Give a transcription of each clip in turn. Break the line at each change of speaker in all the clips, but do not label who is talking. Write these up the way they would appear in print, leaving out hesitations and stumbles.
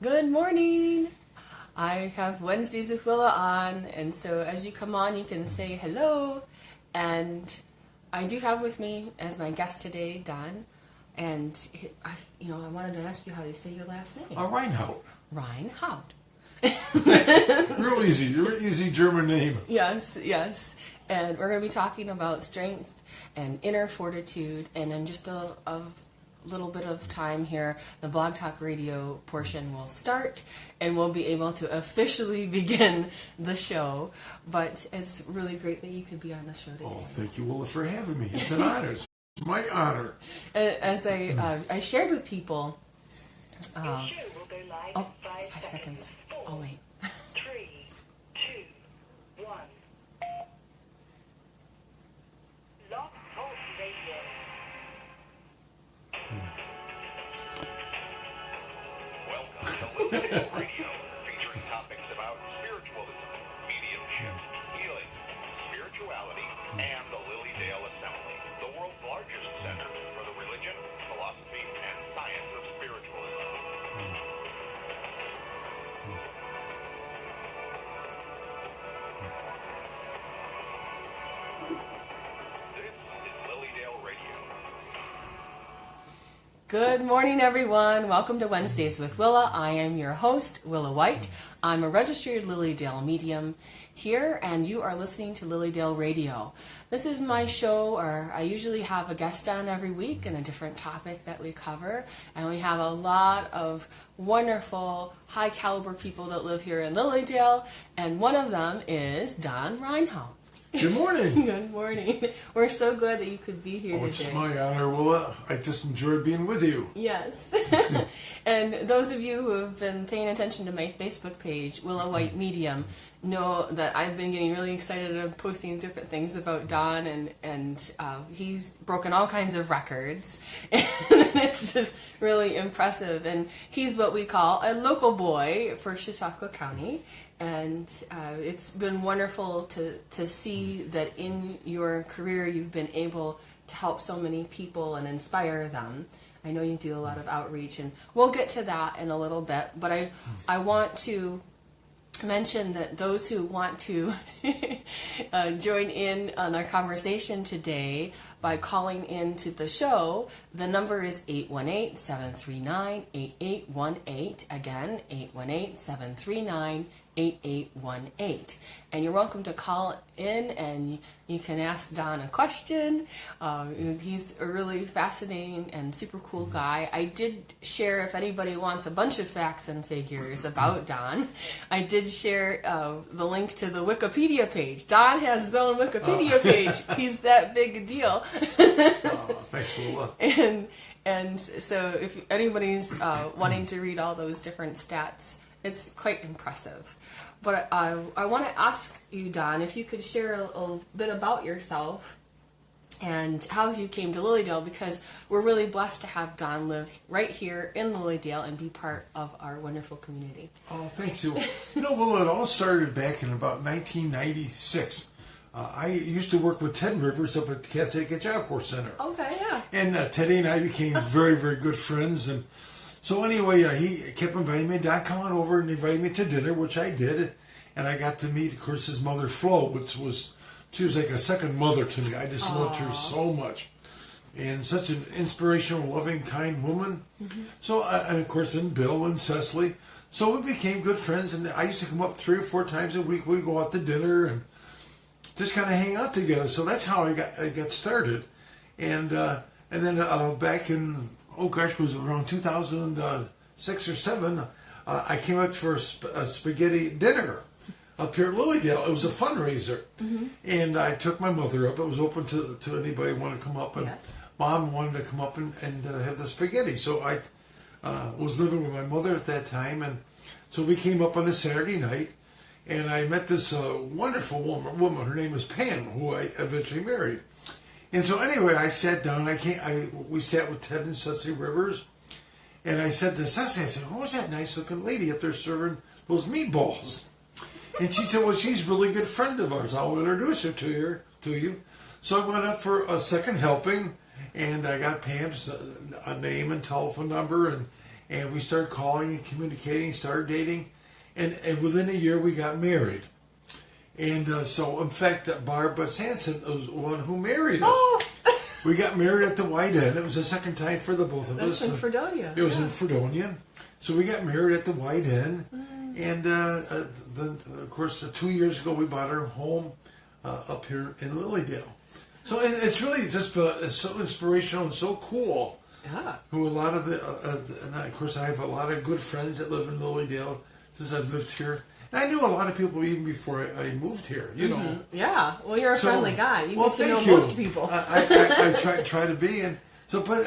Good morning. I have Wednesdays with Willa on, and so as you come on, you can say hello. And I do have with me as my guest today, Don. And I wanted to ask you how you say your last name.
Reinhoudt.
Reinhoudt.
Real easy German name.
Yes. And we're going to be talking about strength and inner fortitude, and in just a little bit of time here, the Blog Talk Radio portion will start, and we'll be able to officially begin the show. But it's really great that you could be on the show today.
Oh, thank you, Willa, for having me. It's an honor. It's my honor.
As I shared with people. 5 seconds. Oh, wait.
3, 2, 1. Blog Talk Radio.
Welcome to Motivational Radio, featuring topics about spiritualism, mediumship, healing, spirituality, and the Lilydale Assembly, the world's largest center for the religion, philosophy, and science of spiritualism. This is Lilydale Radio.
Good morning, everyone. Welcome to Wednesdays with Willa. I am your host, Willa White. I'm a registered Lilydale medium here, and you are listening to Lilydale Radio. This is my show, or I usually have a guest on every week and a different topic that we cover, and we have a lot of wonderful, high-caliber people that live here in Lilydale, and one of them is Don Reinhoudt.
Good morning.
Good morning. We're so glad that you could be here today.
It's my honor, Willa. I just enjoyed being with you.
Yes. And those of you who have been paying attention to my Facebook page, Willa White Medium, know that I've been getting really excited and posting different things about Don, and he's broken all kinds of records. And it's just really impressive. And he's what we call a local boy for Chautauqua County. And it's been wonderful to see that in your career you've been able to help so many people and inspire them. I know you do a lot of outreach, and we'll get to that in a little bit. But I want to mention that those who want to join in on our conversation today by calling into the show, the number is 818-739-8818. Again, 818-739-8818. And you're welcome to call in, and you can ask Don a question. He's a really fascinating and super cool guy. I did share, if anybody wants a bunch of facts and figures about Don, I did share the link to the Wikipedia page. Don has his own Wikipedia page. He's that big a deal.
Thanks, Willa.
And so if anybody's wanting to read all those different stats, it's quite impressive. But I want to ask you, Don, if you could share a bit about yourself and how you came to Lilydale, because we're really blessed to have Don live right here in Lilydale and be part of our wonderful community.
Oh, thanks. Willa, it all started back in about 1996. I used to work with Ted Rivers up at the Catsacka Job Corps Center.
Okay, yeah.
And Teddy and I became very, very good friends. And so anyway, he kept inviting me, Don, come on over and invite me to dinner, which I did. And I got to meet, of course, his mother, Flo, she was like a second mother to me. I just loved her so much. And such an inspirational, loving, kind woman. Mm-hmm. So, and of course, then Bill and Cecily. So we became good friends. And I used to come up 3 or 4 times a week. We'd go out to dinner and just kind of hang out together. So that's how I got started. And then back in, was around 2006 or 7, I came up for a spaghetti dinner up here at Lilydale. It was a fundraiser. Mm-hmm. And I took my mother up. It was open to anybody who wanted to come up. And Mom wanted to come up and have the spaghetti. So I was living with my mother at that time. And so we came up on a Saturday night. And I met this wonderful woman. Her name was Pam, who I eventually married. And so anyway, I sat down. We sat with Ted and Cecily Rivers. And I said to Cecily, I said, who's that nice looking lady up there serving those meatballs? And she said, well, she's a really good friend of ours. I'll introduce her to you. So I went up for a second helping, and I got Pam's name and telephone number, and we started calling and communicating, started dating, and within a year we got married. And so, in fact, Barbara Sanson was the one who married us.
Oh.
We got married at the White Inn. It was the second time for the both of us.
That's in Fredonia.
It was in Fredonia. So we got married at the White Inn. And then, of course, 2 years ago, we bought our home up here in Lilydale. So it's really just so inspirational and so cool.
Yeah.
Who a lot of and of course, I have a lot of good friends that live in Lilydale since I've lived here. And I knew a lot of people even before I moved here, you know.
Yeah. Well, you're a friendly guy. You get to know
thank you.
most people.
I try to be, and so, but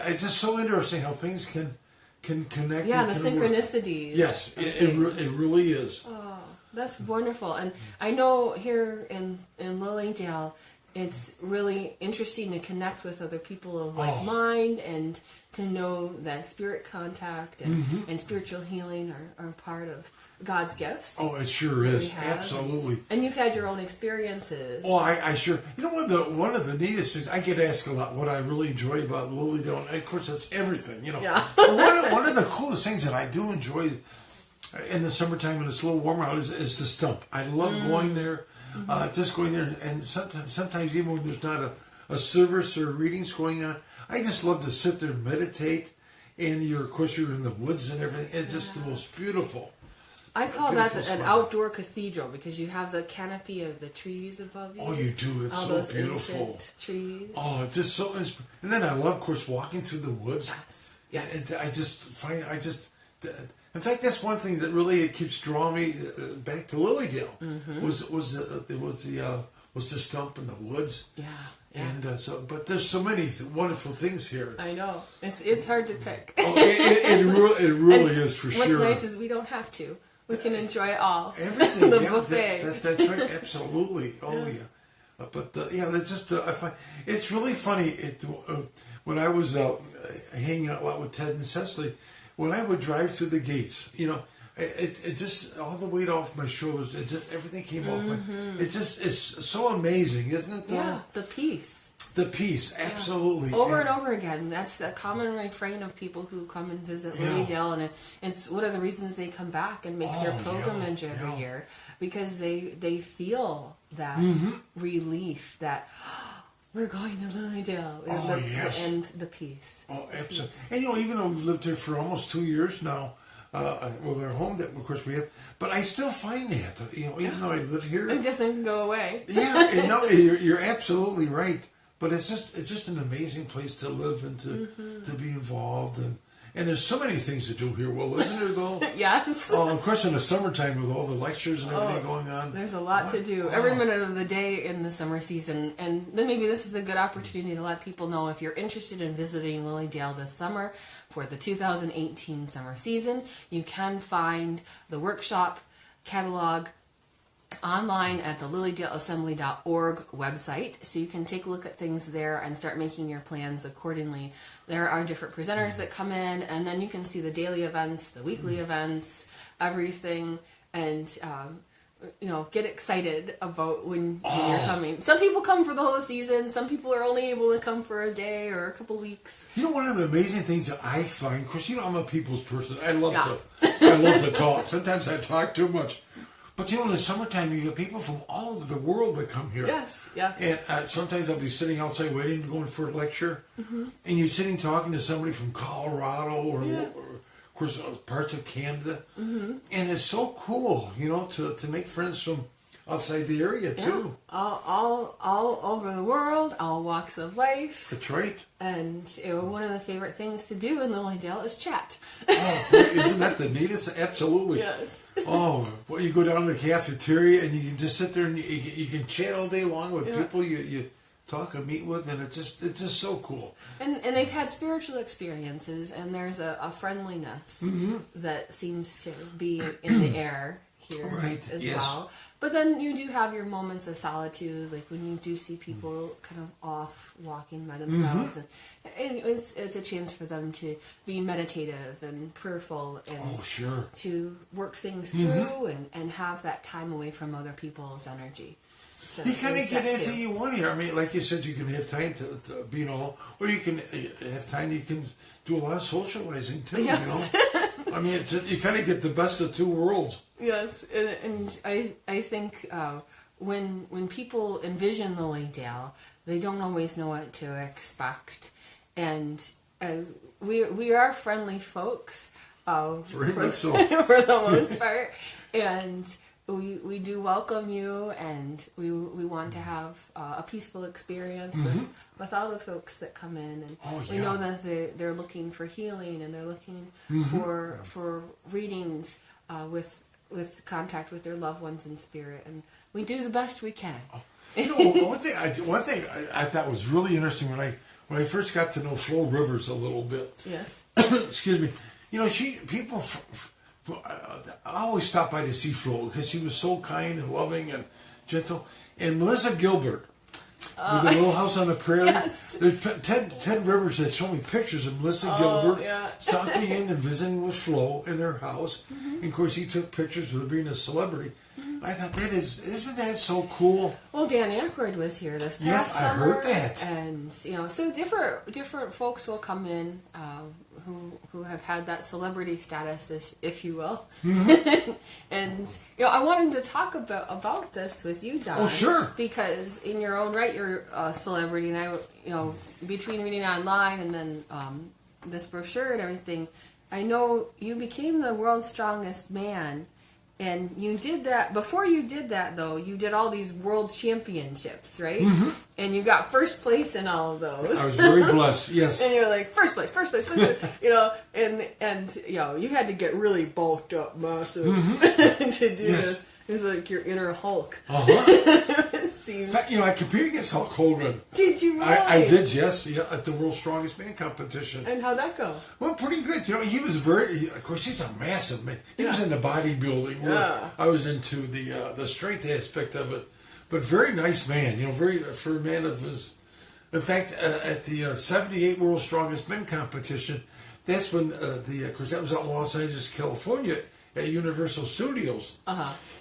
it's just so interesting how things can connect.
Yeah,
and
the
can work.
synchronicities.
Yes, it really is.
Oh, that's wonderful. And I know here in Lilydale, it's really interesting to connect with other people of like mind and to know that spirit contact and spiritual healing are part of God's gifts.
Oh, it sure is. Absolutely.
And you've had your own experiences.
Oh, I sure. You know, one of the neatest things, I get asked a lot what I really enjoy about Lilydale, and of course that's everything, you know.
Yeah.
one of the coolest things that I do enjoy in the summertime when it's a little warmer out is the stump. I love going there, just going there, and sometimes even when there's not a service or readings going on, I just love to sit there and meditate, and of course you're in the woods and everything. It's just the most beautiful.
I call that an outdoor cathedral because you have the canopy of the trees above you.
Oh, you do. It's
all
so
those
beautiful.
ancient trees.
Oh, it's just so and then I love, of course, walking through the woods.
Yes.
And in fact, that's one thing that really keeps drawing me back to Lilydale. Was the stump in the woods.
Yeah.
And but there's so many wonderful things here.
I know. It's hard to pick.
Oh, it really is for
What's
sure.
nice is we don't have to. We can enjoy it all.
Everything.
The
Yeah,
buffet.
That's right. Absolutely. Oh yeah. But it's just I find it's really funny. When I was hanging out a lot with Ted and Cecily, when I would drive through the gates, you know, it just all the weight off my shoulders. It just everything came off my. It's so amazing, isn't it? Though?
Yeah, the peace.
The peace, absolutely.
Over and over again. That's a common refrain of people who come and visit Lilydale, and it's one of the reasons they come back and make their pilgrimage every year, because they feel that relief that we're going to Lilydale. And the peace.
Oh, absolutely. And you know, even though we've lived here for almost 2 years now, with our home that of course we have, but I still find that, you know, even though I live here,
it doesn't go away.
Yeah, and no, you're absolutely right. But it's just an amazing place to live and to be involved, and there's so many things to do here. Well, isn't there though?
Yes.
Of course, in the summertime with all the lectures and everything going on,
there's a lot to do every minute of the day in the summer season. And then maybe this is a good opportunity to let people know if you're interested in visiting Lilydale this summer for the 2018 summer season, you can find the workshop catalog online at the lilydaleassembly.org website, so you can take a look at things there and start making your plans accordingly. There are different presenters that come in, and then you can see the daily events, the weekly events, everything, and get excited about when you're coming. Some people come for the whole season. Some people are only able to come for a day or a couple weeks.
You know, one of the amazing things that I find, of course, you know, I'm a people's person. I love to talk. Sometimes I talk too much. But you know, in the summertime, you get people from all over the world that come here.
Yes, yes.
And sometimes I'll be sitting outside waiting to go in for a lecture, and you're sitting talking to somebody from Colorado or of course, parts of Canada. And it's so cool, you know, to make friends from outside the area, too.
All over the world, all walks of life.
That's right.
And one of the favorite things to do in Lilydale is chat.
Oh, boy, isn't that the neatest? Absolutely.
Yes.
Oh, well, you go down to the cafeteria and you can just sit there and you can chat all day long with people you talk and meet with, and it's just so cool.
And they've had spiritual experiences, and there's a friendliness that seems to be in the air here as well. But then you do have your moments of solitude, like when you do see people kind of off walking by themselves, and it's a chance for them to be meditative and prayerful and to work things through and have that time away from other people's energy. and
You kind of
there's
get
that
anything
too.
you want here. I mean, like you said, you can have time to be, or you can have time. You can do a lot of socializing too.
Yes.
I mean, you kind of get the best of two worlds.
Yes, and I think when people envision Lily Dale, they don't always know what to expect, and we are friendly folks.
Very much so.
For the most part, and we do welcome you, and we want to have a peaceful experience with all the folks that come in, and we know that they're looking for healing, and they're looking for readings with contact with their loved ones in spirit, and we do the best we can.
One thing I thought was really interesting when I first got to know Flo Rivers a little bit.
Yes.
Excuse me. I always stopped by to see Flo because she was so kind and loving and gentle. And Melissa Gilbert, with the little house on the prairie.
Yes.
There's Ted Rivers had shown me pictures of Melissa Gilbert stopping in and visiting with Flo in their house. And of course, he took pictures of her being a celebrity. I thought isn't that so cool?
Well, Dan Aykroyd was here this past
Yes, I
summer.
heard that.
And so different folks will come in who have had that celebrity status, if you will. And I wanted to talk about this with you, Don.
Oh, sure.
Because in your own right, you're a celebrity, and I, between reading online and then this brochure and everything, I know you became the world's strongest man. And you did that. Before you did that, though, you did all these world championships, right? And you got first place in all of those.
I was very blessed. Yes.
And you're like, first place. And you had to get really bulked up, massive, to do this. It was like your inner Hulk.
In fact, I competed against Hulk Hogan.
Did you really?
I did, yes, at the World's Strongest Man competition.
And how'd that go?
Well, pretty good. He was of course, he's a massive man. He was into bodybuilding.
Yeah.
I was into the strength aspect of it. But very nice man, for a man of his. In fact, at the 78 World's Strongest Men competition, that's when of course, that was out in Los Angeles, California, at Universal Studios.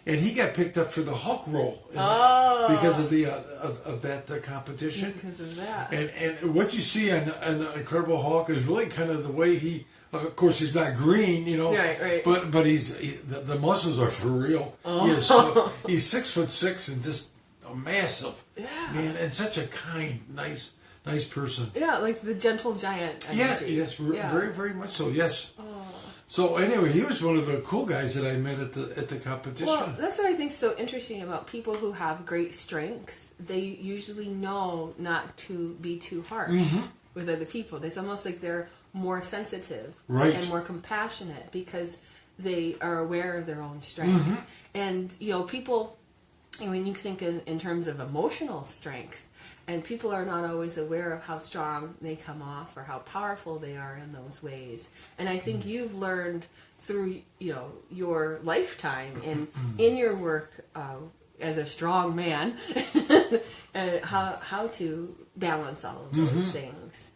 And he got picked up for the Hulk role because of the of that competition.
Because of that.
And what you see on Incredible Hulk is really kind of the way he. Of course, he's not green,
Right.
But the muscles are for real. He's 6'6" and just massive.
Yeah.
Man, and such a kind, nice person.
Yeah, like the gentle giant energy.
Yes, very, very much so. Yes. So anyway, he was one of the cool guys that I met at the competition.
Well, that's what I think is so interesting about people who have great strength. They usually know not to be too harsh with other people. It's almost like they're more sensitive and more compassionate because they are aware of their own strength. And people, when you think in terms of emotional strength, and people are not always aware of how strong they come off or how powerful they are in those ways. And I think you've learned through your lifetime and in your work as a strong man how to balance all of those things.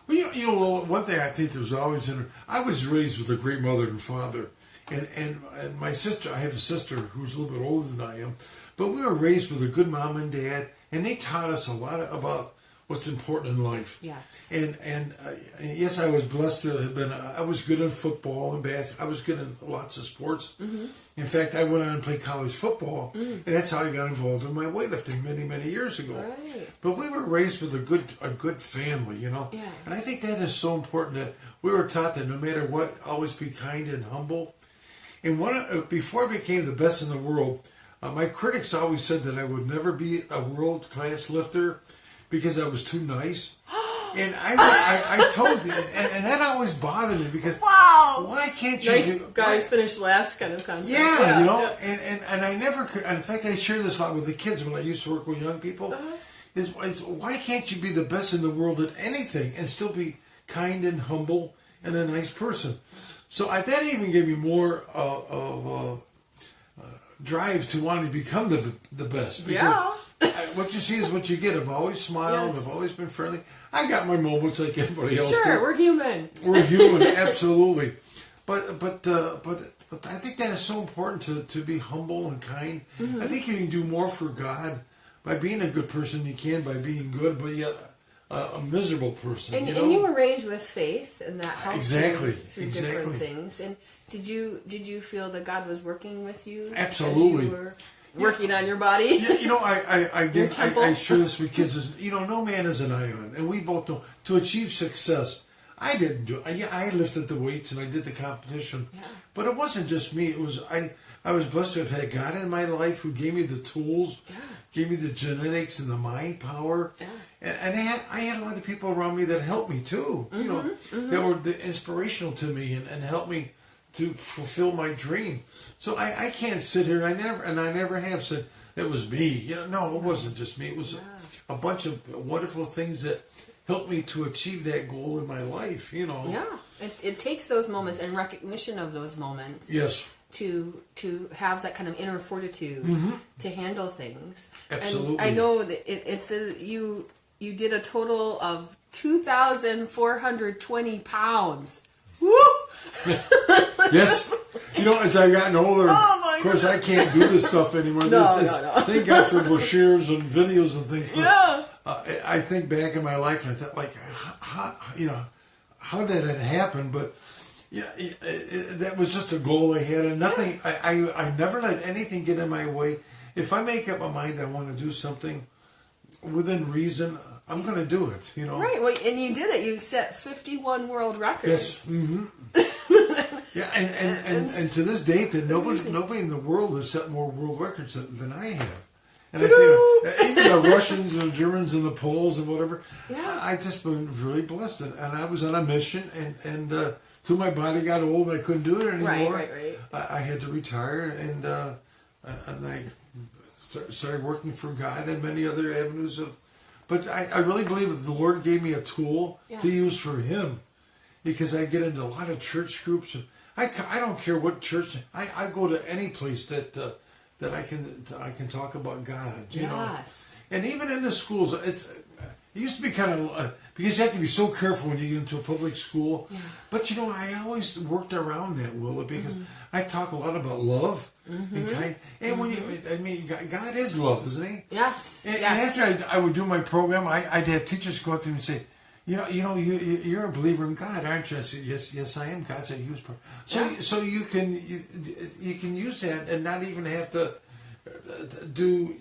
Well, one thing I think that was always I was raised with a great mother and father, and my sister. I have a sister who's a little bit older than I am, but we were raised with a good mom and dad. And they taught us a lot about what's important in life.
Yes.
And yes, I was blessed to have been. I was good in football and basketball. I was good in lots of sports. In fact, I went on and played college football, and that's how I got involved in my weightlifting many years ago.
Right.
But we were raised with a good family, Yeah. And I think that is so important that we were taught that no matter what, always be kind and humble. And before I became the best in the world. My critics always said that I would never be a world-class lifter because I was too nice. And I told you, and that always bothered me because why can't you...
Nice guys finish last kind of concept.
Yeah, And I never could... In fact, I share this a lot with the kids when I used to work with young people. Is why can't you be the best in the world at anything and still be kind and humble and a nice person? So that even gave me more of drive to want to become the best. Because what you see is what you get. I've always smiled. Yes. I've always been friendly. I got my moments like everybody else.
Sure, we're human.
We're human, absolutely. But I think that is so important to be humble and kind. I think you can do more for God by being a good person, you can by being good, but yet a miserable person.
And
you
and you were raised with faith, and that helped
Exactly,
you through
exactly.
different things. And did you feel that God was working with you?
Absolutely.
As you were working on your body?
Yeah,
Your temple?
I share this with kids. No man is an island, and we both know to achieve success. I didn't do it. Yeah, I lifted the weights and I did the competition, but it wasn't just me. It was I was blessed to have had God in my life who gave me the tools, gave me the genetics and the mind power, and I had a lot of people around me that helped me too. That were inspirational to me and helped me to fulfill my dream. So I can't sit here and I never have said it was me. No, it wasn't just me. It was a bunch of wonderful things that helped me to achieve that goal in my life.
Yeah, it takes those moments and recognition of those moments.
Yes.
To have that kind of inner fortitude to handle things.
Absolutely.
And I know that it's you did a total of 2,420 pounds. Woo!
Yes. As I've gotten older, of course, I can't do this stuff anymore.
No.
Thank God for brochures and videos and things. But,
Yeah.
I think back in my life and I thought, how did it happen? But that was just a goal I had, and nothing. I never let anything get in my way. If I make up my mind I want to do something within reason, I'm going to do it.
Right. Well, and you did it. You set 51 world records.
Yes. Yeah, and to this date, that nobody in the world has set more world records than I have. And I think even the Russians and the Germans and the Poles and whatever, I just been really blessed. And I was on a mission, and till my body got old, I couldn't do it anymore.
Right.
I had to retire, and I started working for God and many other avenues of. But I really believe that the Lord gave me a tool to use for Him, because I get into a lot of church groups, and I don't care what church. I go to any place that I can talk about God. You know, and even in the schools, it used to be kind of because you have to be so careful when you get into a public school. Yeah. But I always worked around that, Willa, because I talk a lot about love and kind. And when God is love, isn't He?
Yes.
And after I would do my program, I'd have teachers go up to me and say, you're a believer in God, aren't you? I said, yes, I am. God said He was. So you can use that and not even have to do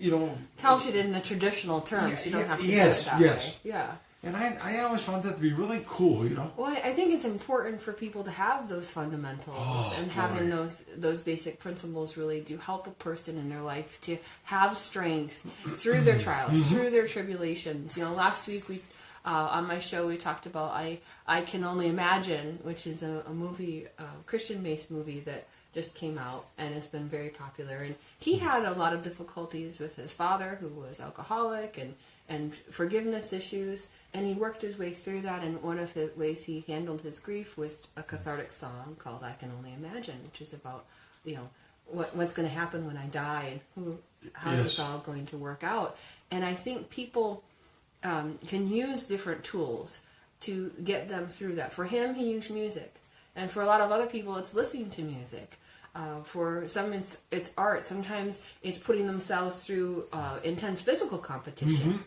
couch it in the traditional terms. You don't have to do it that way. Yeah.
And I always found that to be really cool.
Well, I think it's important for people to have those fundamentals and having those basic principles really do help a person in their life to have strength through their trials, through their tribulations. Last week we. On my show, we talked about I Can Only Imagine, which is a movie, Christian-based movie that just came out, and it's been very popular. And he had a lot of difficulties with his father, who was alcoholic, and forgiveness issues, and he worked his way through that, and one of the ways he handled his grief was a cathartic song called I Can Only Imagine, which is about, what's going to happen when I die, and how's this all going to work out. And I think people... can use different tools to get them through that. For him, he used music. And for a lot of other people, it's listening to music. For some, it's art. Sometimes it's putting themselves through intense physical competition.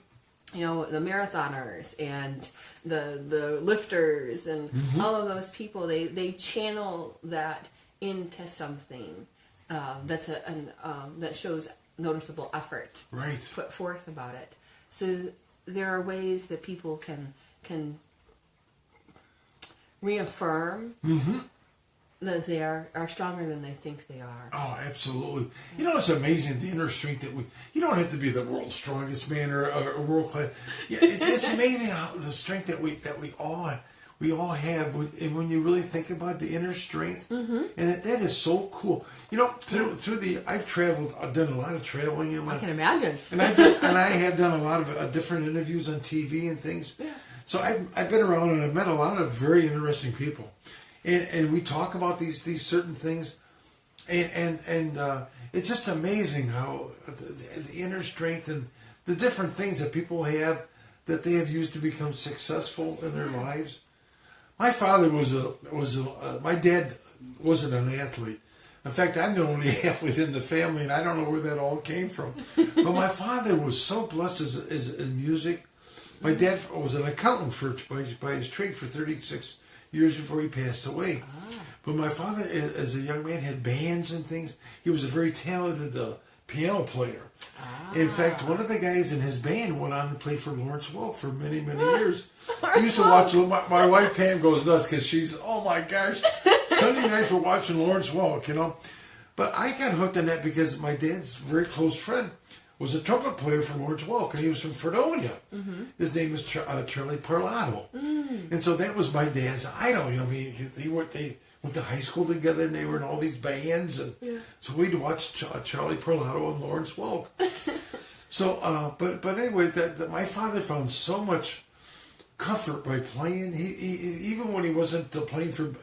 The marathoners and the lifters and all of those people, they channel that into something that's that shows noticeable effort put forth about it. So there are ways that people can reaffirm that they are stronger than they think they are. Oh,
absolutely. It's amazing, the inner strength that you don't have to be the world's strongest man or a world class. Yeah, it's amazing how the strength that we all have, and when you really think about the inner strength, and that is so cool. I've traveled, I've done a lot of traveling.
I can imagine.
And I have done a lot of different interviews on TV and things. Yeah. So I've been around and I've met a lot of very interesting people, and we talk about these certain things, and it's just amazing how the inner strength and the different things that people have that they have used to become successful in their lives. My father my dad wasn't an athlete, In fact, I'm the only athlete in the family, and I don't know where that all came from. But my father was so blessed in music. My dad was an accountant by his trade for 36 years before he passed away. But my father, as a young man, had bands and things. He was a very talented piano player. In fact, one of the guys in his band went on to play for Lawrence Welk for many, many years. I used to watch, my wife Pam goes nuts because she's, oh my gosh, Sunday nights we're watching Lawrence Welk, you know. But I got hooked on that because my dad's very close friend was a trumpet player for Lawrence Welk, and he was from Fredonia. His name was Charlie Parlato. And so that was my dad's idol. You know, they went to high school together, and they were in all these bands, and so we'd watch Charlie Parlato and Lawrence Welk. So, but anyway, my father found so much comfort by playing. He even when he wasn't playing for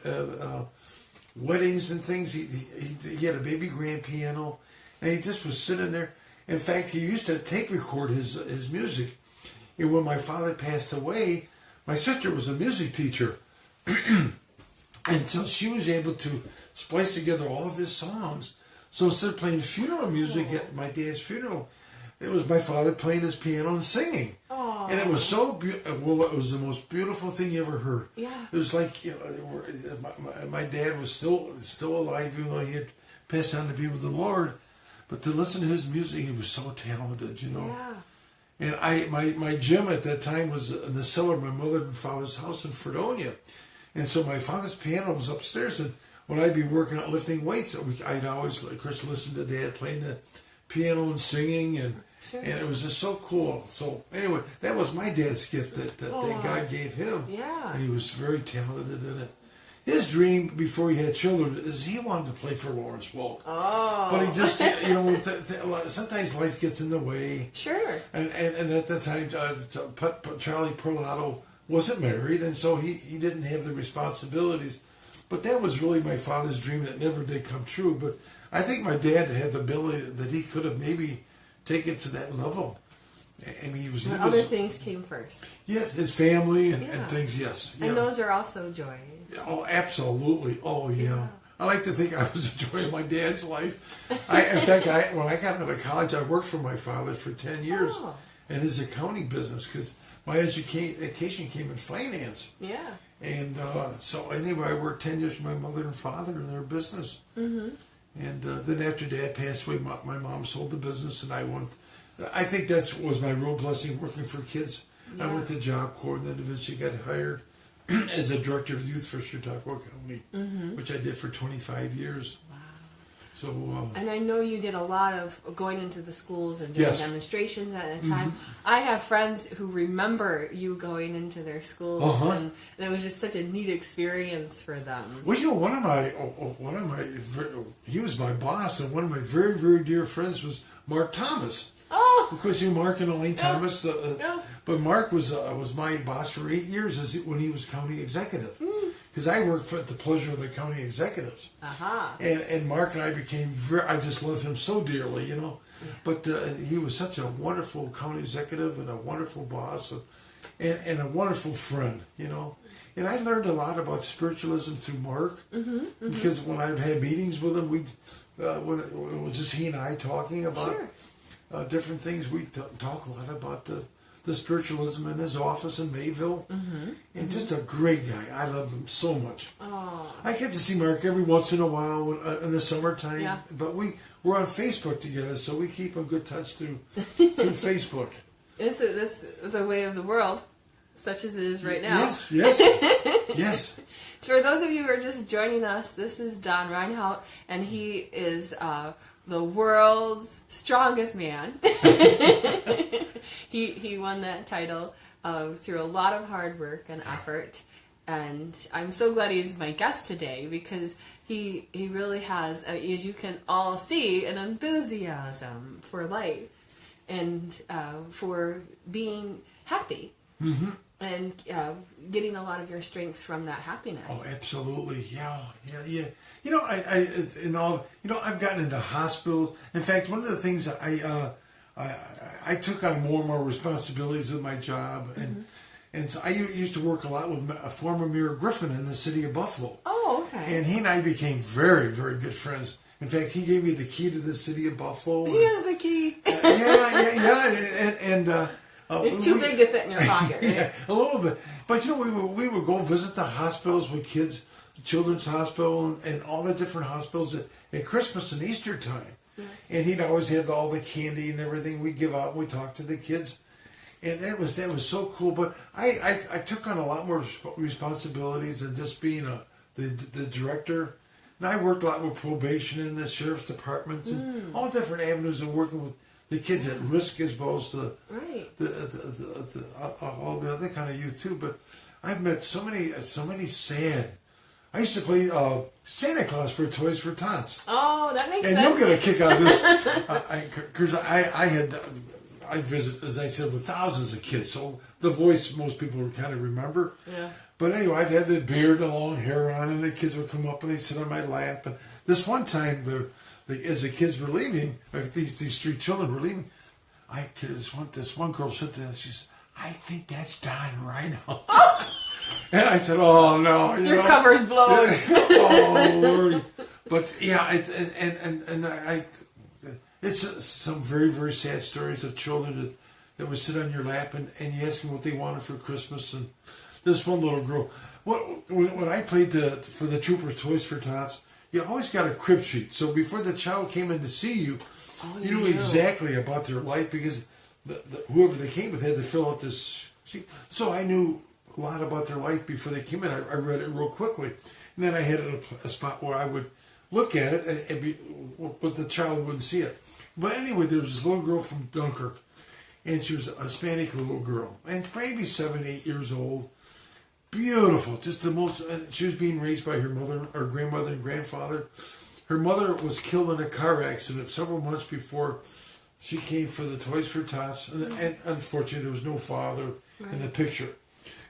weddings and things, he had a baby grand piano, and he just was sitting there. In fact, he used to tape record his music. And when my father passed away, my sister was a music teacher. And so she was able to splice together all of his songs. So instead of playing funeral music at my dad's funeral, it was my father playing his piano and singing. Aww. And it was so beautiful. It was the most beautiful thing you ever heard. Yeah. It was like, you know, my dad was still alive, even though he had passed on to be with the Lord. But to listen to his music, he was so talented, you know. Yeah. And my gym at that time was in the cellar of my mother and father's house in Fredonia. And so my father's piano was upstairs, and when I'd be working out lifting weights, I'd always, of course, listen to Dad playing the piano and singing, and it was just so cool. So anyway, that was my dad's gift that God gave him. Yeah. And he was very talented in it. His dream before he had children is he wanted to play for Lawrence Welk. Oh. But he just, you know, sometimes life gets in the way. Sure. And at that time, Charlie Parlato wasn't married, and so he didn't have the responsibilities. But that was really my father's dream that never did come true. But I think my dad had the ability that he could have maybe taken to that level. I mean, he was
other things came first.
Yes, his family and things. Yes,
and those are also joys.
Oh, absolutely. Oh, yeah. I like to think I was enjoying my dad's life. In fact, when I got out of college, I worked for my father for 10 years in his accounting business because my education came in finance. Yeah. And so anyway, I worked 10 years for my mother and father in their business. Mm-hmm. And then after Dad passed away, my mom sold the business, and I think that was my real blessing working for kids. Yeah. I went to Job Corps and then eventually got hired as a director of youth for Chautauqua County, which I did for 25 years. Wow. So,
and I know you did a lot of going into the schools and doing demonstrations at the time. I have friends who remember you going into their schools, and it was just such a neat experience for them.
Well, you know, one of my, he was my boss, and one of my very, very dear friends was Mark Thomas. Oh, because you, Mark and Elaine Thomas. But Mark was my boss for 8 years when he was county executive. Because I worked for the pleasure of the county executives. And Mark and I became I just love him so dearly, you know. Yeah. But he was such a wonderful county executive and a wonderful boss and a wonderful friend, you know. And I learned a lot about spiritualism through Mark. Because when I would have meetings with him, when it was just he and I talking about different things, we'd talk a lot about the spiritualism in his office in Mayville. And just a great guy. I love him so much. I get to see Mark every once in a while in the summertime, but we're on Facebook together, so we keep in good touch through Facebook.
That's the way of the world, such as it is right now.
Yes.
For those of you who are just joining us, this is Don Reinhoudt, and he is the world's strongest man. He won that title through a lot of hard work and effort, and I'm so glad he's my guest today because he really has, as you can all see, an enthusiasm for life and for being happy. And getting a lot of your strength from that happiness. Oh,
absolutely, yeah. You know, I've gotten into hospitals. In fact, one of the things I took on more and more responsibilities with my job, and so I used to work a lot with a former Mayor Griffin in the city of Buffalo. Oh, okay. And he and I became very, very good friends. In fact, he gave me the key to the city of Buffalo.
He has the key.
It's
too big to fit in your pocket, right?
Yeah, a little bit. But you know, we would go visit the hospitals with kids, the Children's Hospital, and all the different hospitals at Christmas and Easter time.
Yes.
And he'd always have all the candy and everything we'd give out. And we'd talk to the kids, and that was so cool. But I took on a lot more responsibilities than just being the director. And I worked a lot with probation in the sheriff's department and all different avenues of working with the kids at risk as well as all the other kind of youth too. But I've met so many sad. I used to play Santa Claus for Toys for Tots.
Oh, that makes sense.
And you'll get a kick out of this, because I visit, as I said, with thousands of kids. So the voice most people would kind of remember.
Yeah.
But anyway, I'd have the beard and long hair on, and the kids would come up and they'd sit on my lap. And this one time, as the kids were leaving, these three children were leaving, this one girl said to them, she said, "I think that's Don Reinhoudt." And I said, "Oh no,
your cover's blown."
Oh Lordy! But yeah, it's some very, very sad stories of children that would sit on your lap and you ask them what they wanted for Christmas. And this one little girl, when I played for the Troopers Toys for Tots, you always got a crib sheet. So before the child came in to see you, you knew exactly about their life, because whoever they came with had to fill out this sheet. So I knew a lot about their life before they came in. I read it real quickly. And then I had a spot where I would look at it, but the child wouldn't see it. But anyway, there was this little girl from Dunkirk, and she was a Hispanic little girl, and maybe 7, 8 years old. Beautiful, just the most. And she was being raised by her mother, her grandmother, and grandfather. Her mother was killed in a car accident several months before she came for the Toys for Tots, and unfortunately, there was no father in the picture.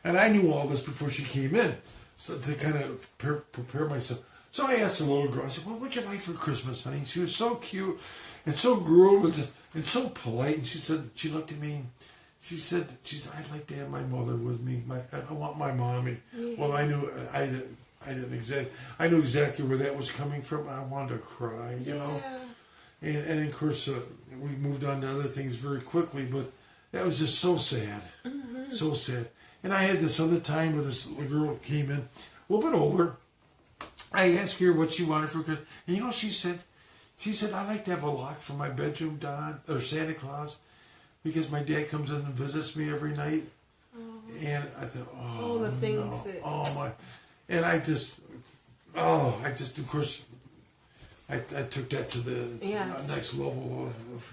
And I knew all this before she came in, so to kind of prepare myself. So I asked the little girl, I said, "What would you like for Christmas, honey?" She was so cute and so groomed and so polite. And she looked at me. She said, "I'd like to have my mother with me. I want my mommy." Yeah. Well, I knew exactly where that was coming from. I wanted to cry, you know. And of course, we moved on to other things very quickly. But that was just so sad, so sad. And I had this other time where this little girl came in, a little bit older. I asked her what she wanted for Christmas. And you know what she said? She said, "I'd like to have a lock for my bedroom, Don, or Santa Claus, because my dad comes in and visits me every night." And I thought,
the things that...
Oh, my. And I just, of course, I took that to the next level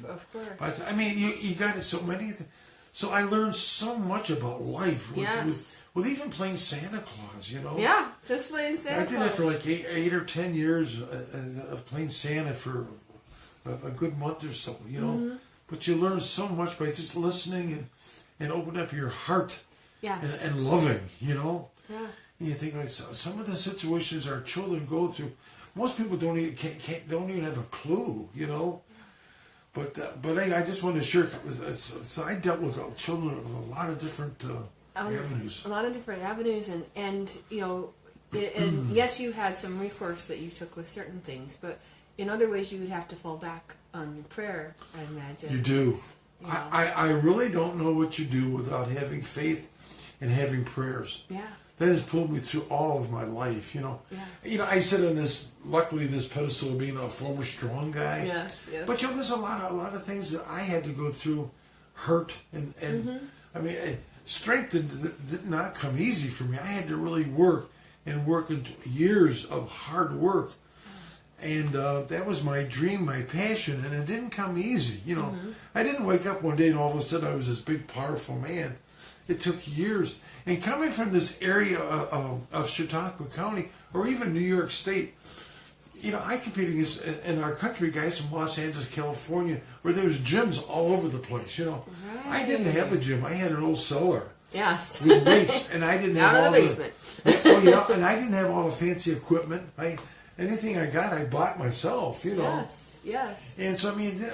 of course.
But I mean, you got so many things. So I learned so much about life with even playing Santa Claus, you know.
Yeah, just playing Santa Claus.
I did that for like 8 or 10 years of playing Santa for a good month or so, you know. But you learn so much by just listening and opening up your heart and loving, you know. Yeah. And you think like some of the situations our children go through, most people don't even have a clue, you know. But I just want to share. So I dealt with children of a lot of different avenues.
A lot of different avenues, and you know, and yes, you had some recourse that you took with certain things, but in other ways you would have to fall back on prayer, I imagine.
You do.
You know?
I really don't know what you do without having faith and having prayers.
Yeah.
That has pulled me through all of my life, you know. Yeah. You know, I sit on this pedestal of being a former strong guy.
Yes.
But you know, there's a lot of things that I had to go through, hurt, and I mean, strength did not come easy for me. I had to really work into years of hard work. And that was my dream, my passion, and it didn't come easy, you know. I didn't wake up one day and all of a sudden I was this big, powerful man. It took years. And coming from this area of Chautauqua County, or even New York State, you know, I competed against, in our country, guys from Los Angeles, California, where there was gyms all over the place, you know. Right. I didn't have a gym. I had an old cellar.
Yes.
With weights, and I didn't have all
the basement.
And I didn't have all the fancy equipment. Anything I got, I bought myself, you know.
Yes.
And so, I mean,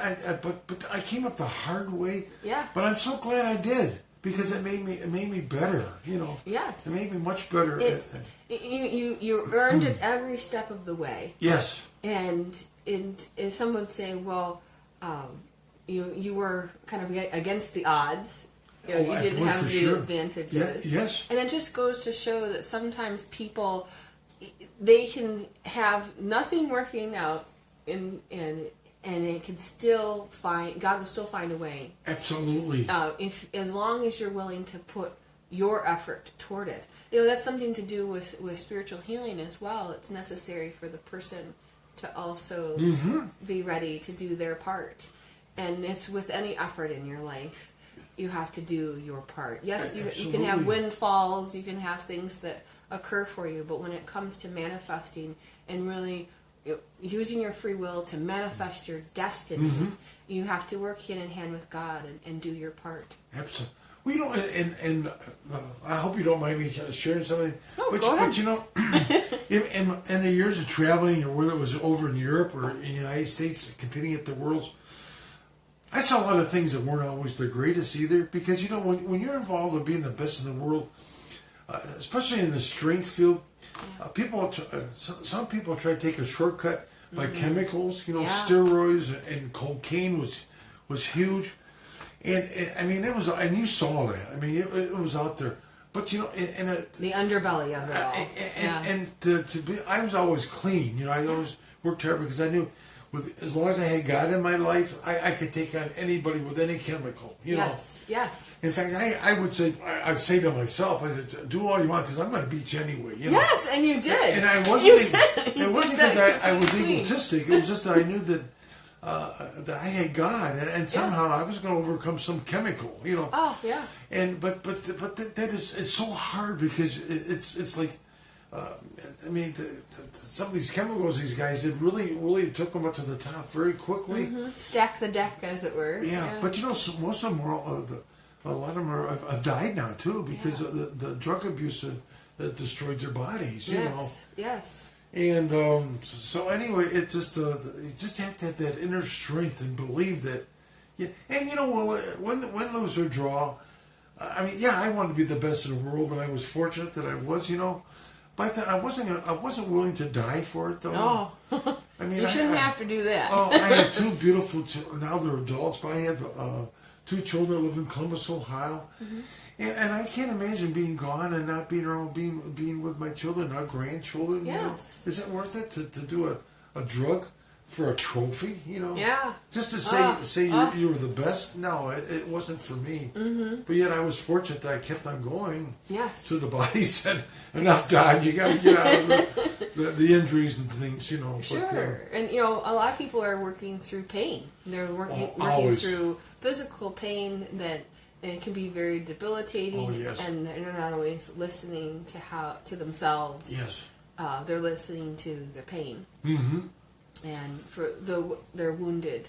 but I came up the hard way.
Yeah.
But I'm so glad I did. Because it made me better, you know.
Yes.
It made me much better.
You earned it every step of the way.
Yes.
And some would say, well, you were kind of against the odds. You know, you didn't have the advantages.
Yes.
And it just goes to show that sometimes people, they can have nothing working out, and it can still God will still find a way.
Absolutely.
As long as you're willing to put your effort toward it. You know, that's something to do with spiritual healing as well. It's necessary for the person to also be ready to do their part. And it's with any effort in your life, you have to do your part. Yes, you can have windfalls, you can have things that occur for you, but when it comes to manifesting and really using your free will to manifest your destiny, you have to work hand in hand with God and do your part.
Absolutely. Well, you know, and I hope you don't mind me sharing something.
No, go ahead.
But you know, in the years of traveling, or whether it was over in Europe or in the United States, competing at the Worlds, I saw a lot of things that weren't always the greatest either. Because, you know, when you're involved in being the best in the world, especially in the strength field, some people try to take a shortcut by chemicals. You know, steroids and cocaine was huge. And I mean, it was, and you saw that. I mean, it was out there. But you know,
the underbelly of it all.
And to be, I was always clean. You know, I always worked hard because I knew, as long as I had God in my life, I could take on anybody with any chemical. You know.
Yes.
In fact, I'd say to myself, I said, do all you want because I'm going to beat you anyway. You know?
Yes, and you did.
And I wasn't. It wasn't because I was egotistic. It was just that I knew that I had God, and somehow I was going to overcome some chemical, you know.
Oh yeah.
And but that is, it's so hard because it's like, I mean, some of these chemicals these guys did really took them up to the top very quickly.
Stack the deck, as it were.
Yeah. But you know, most of them are a lot of them have died now too because of the drug abuse that destroyed their bodies. You know.
Yes.
And so anyway, it just you just have to have that inner strength and believe that. Yeah, and you know, win, lose or draw. I mean, I wanted to be the best in the world, and I was fortunate that I was. You know, but I wasn't willing to die for it though.
Oh,
I mean,
you shouldn't have to do that.
I have two beautiful. Now they're adults, but I have two children that live in Columbus, Ohio. And I can't imagine being gone and not being around, being with my children, our grandchildren.
Yes.
You know? Is it worth it to do a drug for a trophy? You know.
Yeah.
Just to say you were the best. No, it wasn't for me. But yet I was fortunate that I kept on going.
Yes.
To the body said, enough died. You got to get out of the injuries and things. You know.
Sure.
But,
and you know, a lot of people are working through pain. They're working through physical pain that. And it can be very debilitating, and they're not always listening to themselves.
Yes,
they're listening to their pain, and for their wounded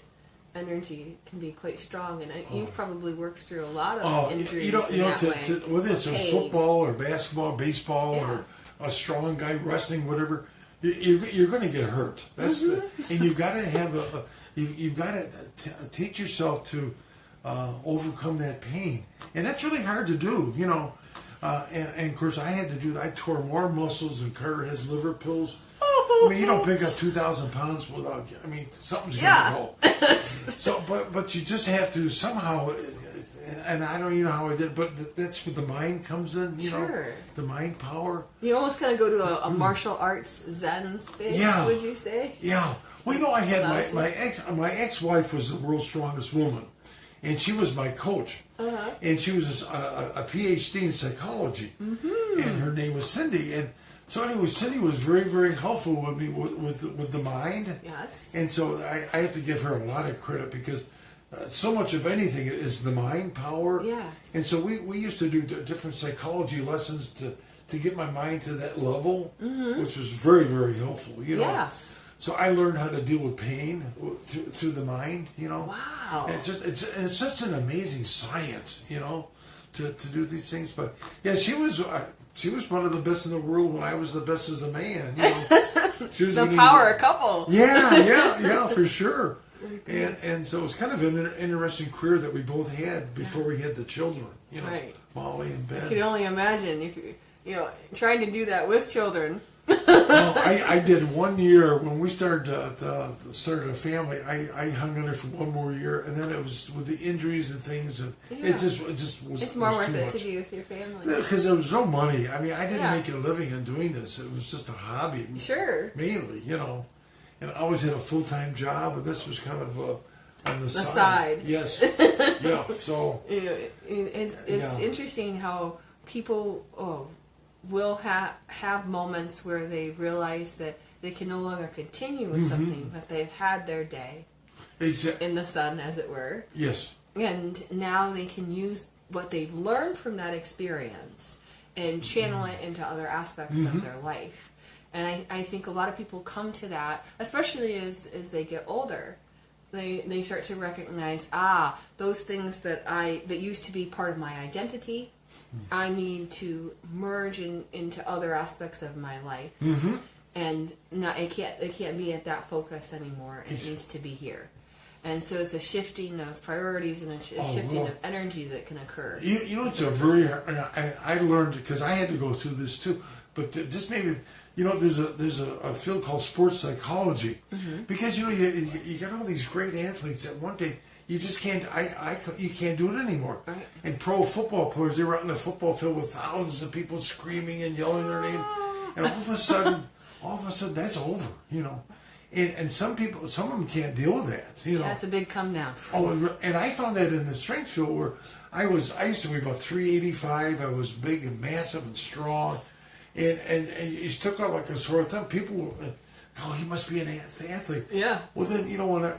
energy can be quite strong. And you've probably worked through a lot of injuries.
Whether it's a football or basketball, baseball, or a strong guy wrestling, whatever, you're going to get hurt. That's and you've got to have you've got to teach yourself to. Overcome that pain, and that's really hard to do, you know. And of course, I had to do that. I tore more muscles than Carter has liver pills. I mean, you don't pick up 2,000 pounds without. I mean, something's gonna go. So, but you just have to somehow. And I don't even know how I did, but that's where the mind comes in. You know, the mind power.
You almost kind of go to a martial arts Zen space.
Yeah.
Would you say?
Yeah. Well, you know, I had my ex-wife was the world's strongest woman. And she was my coach. And she was a PhD in psychology. And her name was Cindy. And so anyway, Cindy was very, very helpful with me with the mind.
Yes.
And so I have to give her a lot of credit because so much of anything is the mind power.
Yeah.
And so we used to do different psychology lessons to get my mind to that level, which was very, very helpful. You know.
Yes.
So I learned how to deal with pain through the mind, you know.
Wow!
And it's such an amazing science, you know, to do these things. But yeah, she was one of the best in the world when I was the best as a man. You know, she was
the power couple.
Yeah, for sure. And so it was kind of an interesting career that we both had before we had the children. You know, Molly and Ben.
I can only imagine if you know trying to do that with children.
Well, I did 1 year when we started started a family. I hung in there for 1 more year, and then it was with the injuries and things, and it just was.
It's more
was
worth
too
it
much.
to be with your family.
Because there was no money. I mean, I didn't
Yeah.
make a living in doing this. It was just a hobby,
Sure.
mainly, And I always had a full-time job, and this was kind of on the side.
side.
Yes. Yeah. So.
It's interesting how people will have moments where they realize that they can no longer continue with something, but they've had their day in the sun, as it were.
Yes.
And now they can use what they've learned from that experience and channel it into other aspects of their life. And I think a lot of people come to that, especially as they get older. They start to recognize, those things that used to be part of my identity, I need to merge into other aspects of my life. Mm-hmm. And it can't be at that focus anymore. It needs to be here. And so it's a shifting of priorities and a shifting of energy that can occur.
It's a very. I learned, because I had to go through this too. But just maybe, there's a field called sports psychology, because you got all these great athletes that one day you just can't. You can't do it anymore. Right. And pro football players, they were out in the football field with thousands of people screaming and yelling their name, and all of a sudden that's over. And some of them can't deal with that.
Yeah, it's a big come down.
Oh, and I found that in the strength field where I used to weigh about 385. I was big and massive and strong, and you stuck out like a sore thumb. People were, he must be an athlete.
Yeah.
Well, then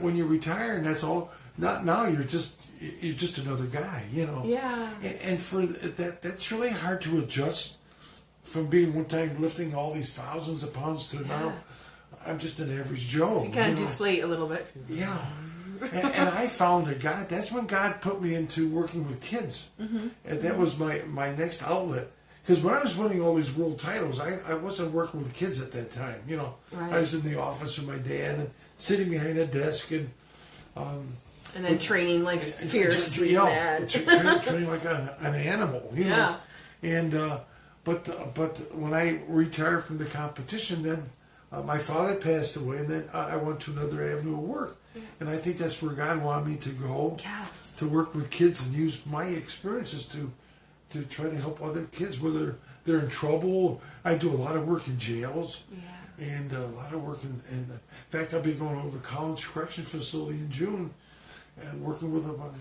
when you retire and that's all. Not now. You're just another guy.
Yeah.
And for that's really hard to adjust from being one time lifting all these thousands of pounds to now. I'm just an average Joe.
So you kind of deflate a little bit.
Yeah. and I found that's when God put me into working with kids. Mm-hmm. And that was my next outlet. Because when I was winning all these world titles, I wasn't working with kids at that time.
Right.
I was in the office with my dad and sitting behind a desk and
then training like fiercely mad.
training like an animal.
Yeah.
And but when I retired from the competition, then my father passed away, and then I went to another avenue of work. Yeah. And I think that's where God wanted me to go, to work with kids and use my experiences to try to help other kids, whether they're in trouble. I do a lot of work in jails, and a lot of work in fact, I'll be going over to College Correction Facility in June, and working with a lot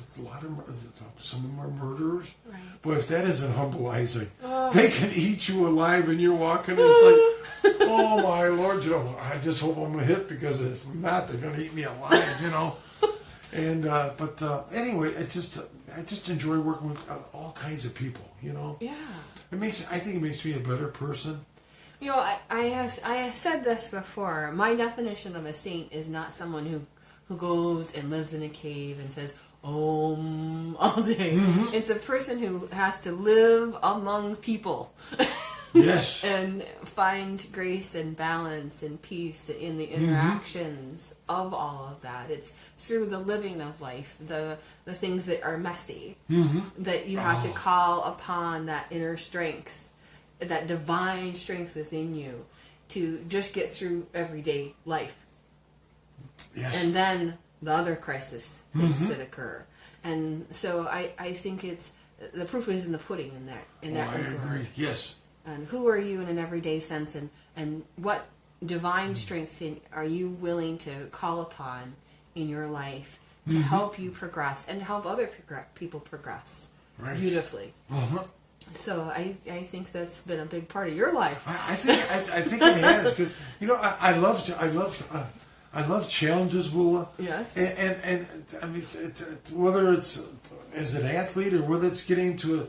of some of them are murderers. Right. But if that isn't humbleizing, they can eat you alive, and you're walking, and it's like, oh my Lord, I just hope I'm gonna hit, because if not, they're gonna eat me alive, And but anyway, I just enjoy working with all kinds of people,
Yeah.
I think it makes me a better person.
I have said this before. My definition of a saint is not someone who goes and lives in a cave and says "Om" all day. Mm-hmm. It's a person who has to live among people.
Yes.
And find grace and balance and peace in the interactions of all of that. It's through the living of life, the things that are messy, that you have to call upon that inner strength, that divine strength within you to just get through everyday life. Yes. And then the other crisis things that occur. And so I think it's the proof is in the pudding in that
I agree. Yes.
And who are you in an everyday sense, and what divine strength are you willing to call upon in your life to help you progress and to help other people progress beautifully. So I think that's been a big part of your life.
I think it has, because I love challenges, Willa.
Yes.
And I mean, whether it's as an athlete or whether it's getting to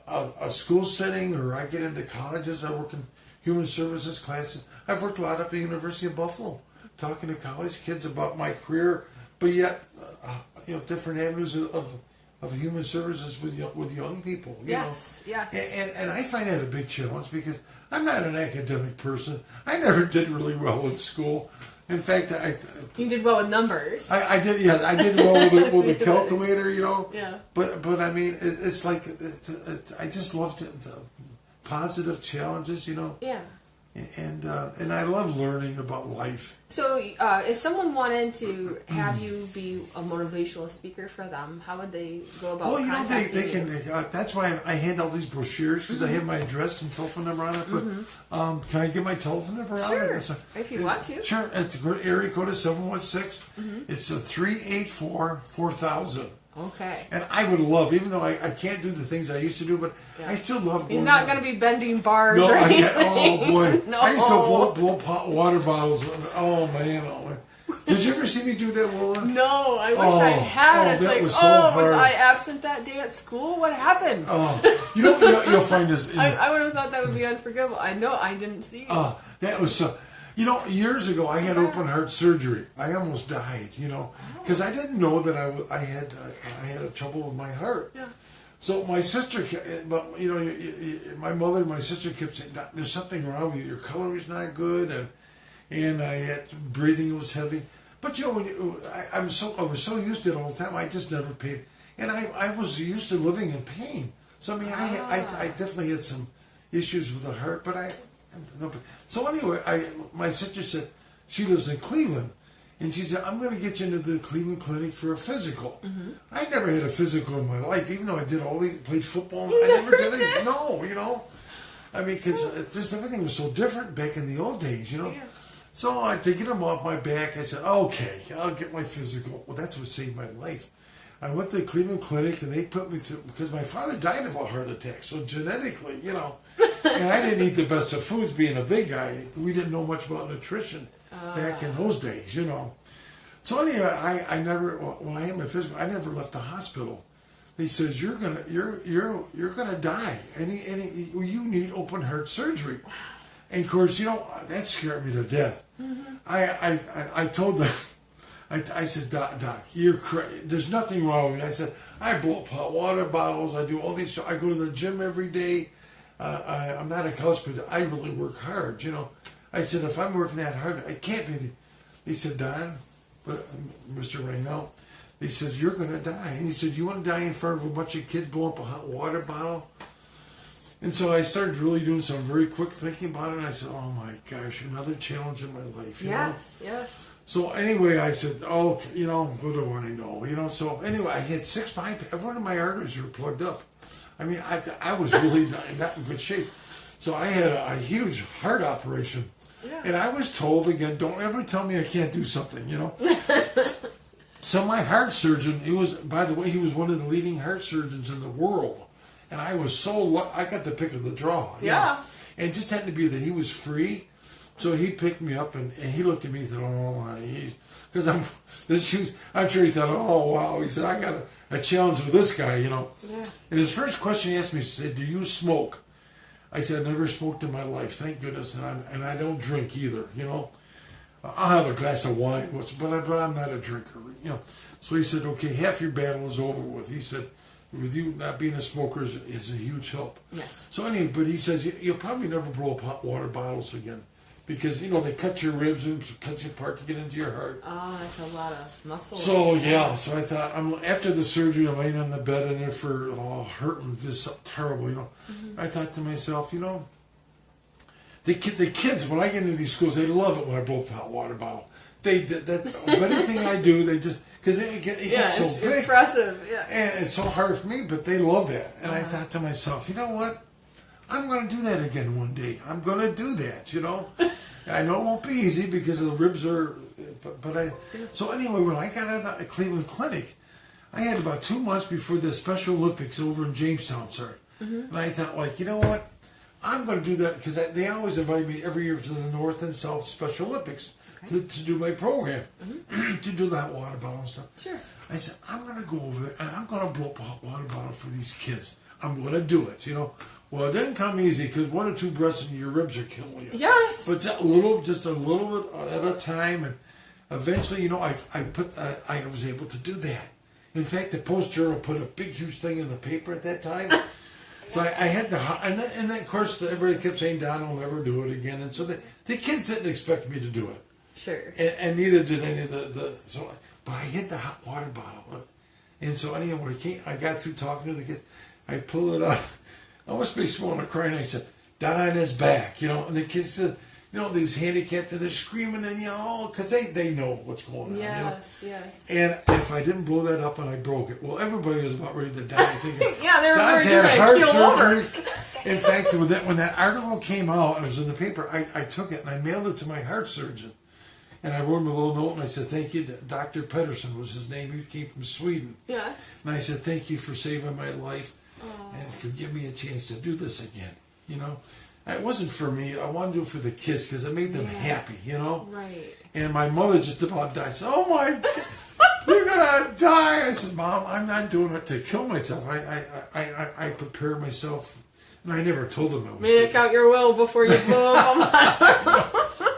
a school setting, or I get into colleges, I work in human services classes. I've worked a lot up at the University of Buffalo, talking to college kids about my career, but yet, different avenues of human services with young people.
Yes.
And I find that a big challenge, because I'm not an academic person. I never did really well in school. In fact,
you did well with numbers.
I did. Yeah, I did well with a calculator.
Yeah.
But I mean, it's like I just love the positive challenges.
Yeah.
and I love learning about life.
So, if someone wanted to have you be a motivational speaker for them, how would they go about contacting
they can. That's why I hand out these brochures, because I have my address and telephone number on it. But can I give my telephone number on it?
Sure, if you want to.
Sure. At the area code is 716. It's a 384-4000.
Okay.
And I would love, even though I can't do the things I used to do, but I still love going.
He's not going to be bending bars
No,
or anything.
oh boy.
No.
I used to blow pot water bottles. Oh man. Did you ever see me do that, Willa?
No, I wish I had. It's
that
like,
was so
was
hard.
I absent that day at school? What happened?
You'll find this.
I would have thought that would be unforgivable. I know, I didn't see it.
That was so. Years ago, I had open heart surgery. I almost died. Because I didn't know that I had a trouble with my heart.
Yeah.
So my sister, my mother and my sister kept saying, "There's something wrong with you. Your color is not good," and I had breathing was heavy. But I was so used to it all the time. I just never paid, and I was used to living in pain. So I mean, I definitely had some issues with the heart, but so anyway, my sister said she lives in Cleveland, and she said, I'm going to get you into the Cleveland Clinic for a physical. I never had a physical in my life, even though I did played football. I never did it. No, I mean, because just everything was so different back in the old days, Yeah. So to get them off my back, I said, okay, I'll get my physical. Well, that's what saved my life. I went to the Cleveland Clinic, and they put me through, because my father died of a heart attack, so genetically, and I didn't eat the best of foods being a big guy. We didn't know much about nutrition back in those days, So anyway, I never, when I had my physical, I never left the hospital. They says, you're gonna die, and you need open heart surgery. And of course, that scared me to death. I told them, I said, Doc, you're crazy. There's nothing wrong with me. I said, I blow up hot water bottles. I do all these. I go to the gym every day. I'm not a couch potato. I really work hard. I said, if I'm working that hard, I can't be. He said, Don, Mr. Reinhoudt, he says, you're going to die. And he said, you want to die in front of a bunch of kids blowing up a hot water bottle? And so I started really doing some very quick thinking about it. And I said, oh my gosh, another challenge in my life.
Yes.
So anyway, I said, what do I know? So anyway, I had 6 bypass. One of my arteries were plugged up. I mean, I was really not in good shape. So I had a huge heart operation. Yeah. And I was told, again, don't ever tell me I can't do something, So my heart surgeon, he was one of the leading heart surgeons in the world. And I was I got the pick of the draw.
Yeah.
And it just happened to be that he was free. So he picked me up and he looked at me and thought, because I'm sure he thought, oh, wow. He said, I got a challenge with this guy, Yeah. And his first question he asked me, he said, do you smoke? I said, I never smoked in my life, thank goodness. And I don't drink either, I'll have a glass of wine, but I'm not a drinker, So he said, okay, half your battle is over with. He said, with you not being a smoker is a huge help.
Yes.
So anyway, but he says, you'll probably never blow up hot water bottles again. Because, they cut your ribs and cut you apart to get into your heart.
Oh, that's a lot of muscle.
So, yeah. So I thought, after the surgery, I'm laying on the bed in there for hurting, just so terrible, I thought to myself, the kids, when I get into these schools, they love it when I blow up the hot water bottle. Anything I do, they just, because it gets so big.
It's impressive, yeah.
And it's so hard for me, but they love that. And I thought to myself, you know what? I'm going to do that again one day. I'm going to do that, I know it won't be easy because the ribs are, so anyway, when I got out of the Cleveland Clinic, I had about 2 months before the Special Olympics over in Jamestown started. And I thought, you know what? I'm going to do that because they always invite me every year to the North and South Special Olympics to do my program, to do the hot water bottle and stuff.
Sure.
I said, I'm going to go over there and I'm going to blow up a hot water bottle for these kids. I'm going to do it, Well, it didn't come easy because 1 or 2 breaths and your ribs are killing you.
Yes.
But just a little bit at a time, and eventually, I was able to do that. In fact, the Post Journal put a big, huge thing in the paper at that time. So I had and then of course everybody kept saying, Don will never do it again, and so the kids didn't expect me to do it.
Sure.
And neither did any of but I hit the hot water bottle, and so anyway, when I got through talking to the kids, I pulled it up. I almost makes me want to cry, and I said, Don is back, and the kids said, these handicapped, they're screaming and because they know what's going on.
Yes.
And if I didn't blow that up and I broke it, well, everybody was about ready to die. Thinking,
Yeah, they were
Don's
ready
had
to
heart
keel over.
surgery. In fact, when that article came out, and it was in the paper, I took it and I mailed it to my heart surgeon. And I wrote him a little note and I said, thank you. Dr. Pedersen was his name. He came from Sweden.
Yes.
And I said, thank you for saving my life and for giving me a chance to do this again. It wasn't for me. I wanted to do it for the kids because it made them happy,
Right.
And my mother just about died. She said, oh my God, you're going to die. I said, Mom, I'm not doing it to kill myself. I prepare myself. And I never told them I would.
Make out your will before you blow up.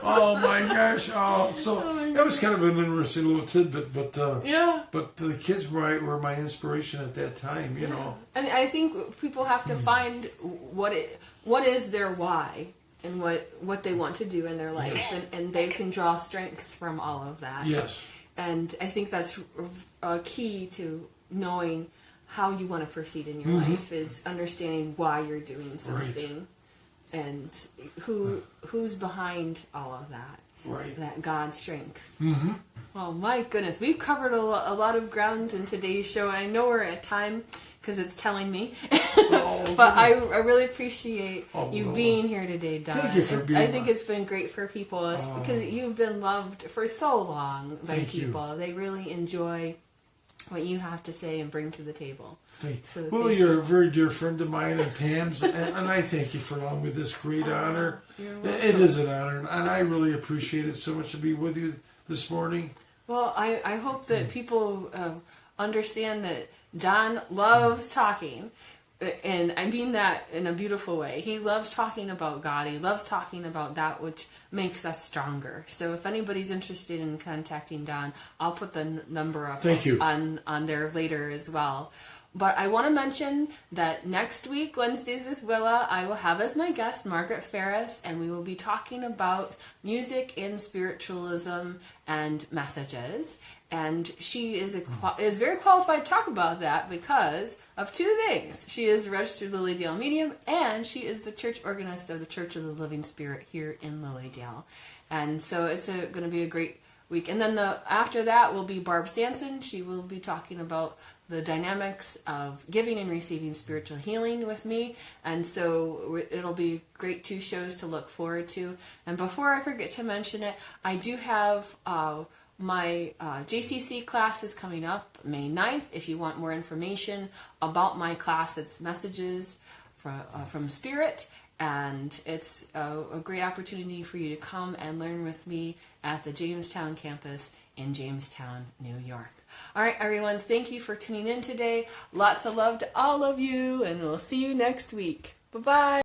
Oh my gosh! That was kind of an interesting little tidbit, but But the kids were my inspiration at that time,
And I think people have to find what is their why and what they want to do in their life, and they can draw strength from all of that.
Yes.
And I think that's a key to knowing how you want to proceed in your life is understanding why you're doing something. Right. And who's behind all of that?
Right.
That God strength.
Mm-hmm.
Well, my goodness, we've covered a lot of ground in today's show. I know we're at time because it's telling me, but I really appreciate you being here today, Don.
Thank you for being.
I think it's been great for people because you've been loved for so long by people. They really enjoy what you have to say and bring to the table.
Well, you're a very dear friend of mine and Pam's, and I thank you for allowing me this great honor. It is an honor, and I really appreciate it so much to be with you this morning.
Well, I hope that people understand that Don loves talking, and I mean that in a beautiful way. He loves talking about God. He loves talking about that which makes us stronger. So if anybody's interested in contacting Don, I'll put the number up on there later as well. But I want to mention that next week, Wednesdays with Willa, I will have as my guest Margaret Ferris, and we will be talking about music in spiritualism and messages. And she is very qualified to talk about that because of two things. She is a registered Lilydale medium, and she is the church organist of the Church of the Living Spirit here in Lilydale. And so it's going to be a great week. And then after that will be Barb Stanson. She will be talking about the dynamics of giving and receiving spiritual healing with me. And so it'll be great 2 shows to look forward to. And before I forget to mention it, I do have my JCC class is coming up May 9th. If you want more information about my class, it's Messages from Spirit. And it's a great opportunity for you to come and learn with me at the Jamestown campus in Jamestown, New York. All right, everyone, thank you for tuning in today. Lots of love to all of you, and we'll see you next week. Bye-bye.